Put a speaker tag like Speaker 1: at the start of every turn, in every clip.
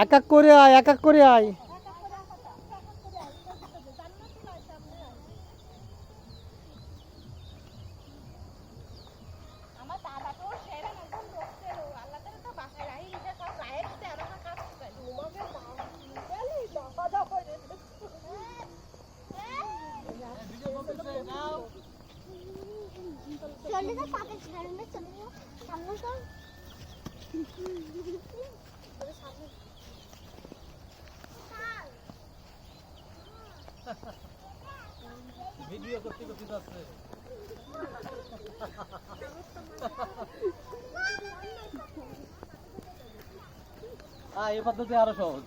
Speaker 1: এক এক করে আয়, এক এক করে আয়।
Speaker 2: চলে যা পাতে ঝাড়নে চলে যা সামনে চল
Speaker 1: ভিডিও করতে করতে যাচ্ছে। এই পদ্ধতি আরো সহজ।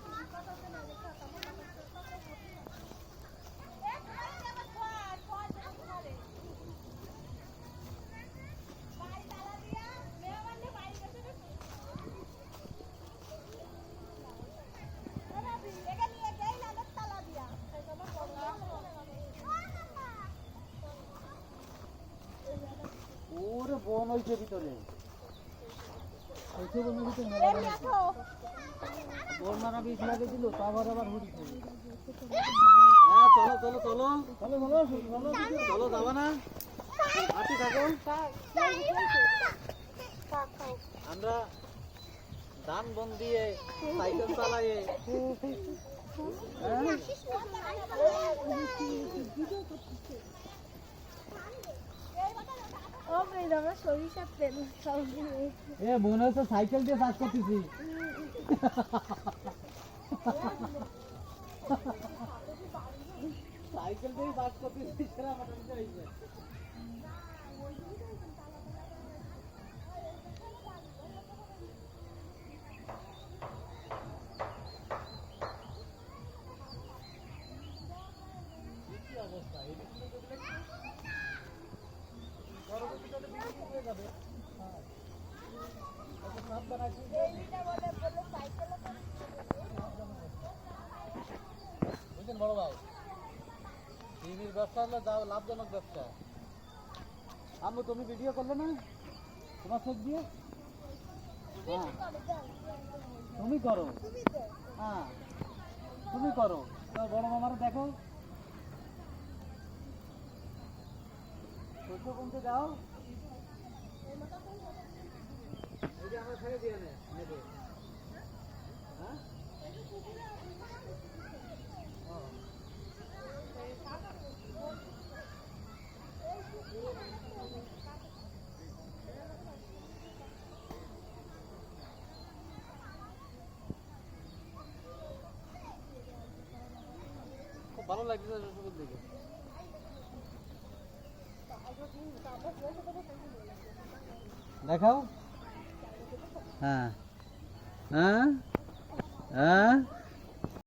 Speaker 1: ওরে বন হইছে ভিতরে, বন মারা বিষ লাগে দিল, তারপর আবার হুড়ি খাবে। হ্যাঁ চলো চলো চলো চলো চলো চলো, যাবা না? হাঁটি থাকো। আমরা ধান বন দিয়ে সাইকেল চালাইয়ে মনে হচ্ছে সাইকেল দিয়ে চাষ করতেছি। সাইকেল দিয়ে চাষ করতেছি, সেরা মোটামুটি হয়েছে। বুঝলেন বড় ভাই, টিভির ব্যবসা হলো লাভজনক ব্যবসা। আম্মু তুমি ভিডিও করলে না তোমার চোখ দিয়ে? হ্যাঁ তুমি করো, হ্যাঁ তুমি করো। বড় মামারা দেখো, চোখ কমতে যাও। এই যে আমরা ছেড়ে দিয়ে নেবে। হ্যাঁ খুব ভালো লাগছে দেখে। দেখাও। হ্যাঁ হ্যাঁ হ্যাঁ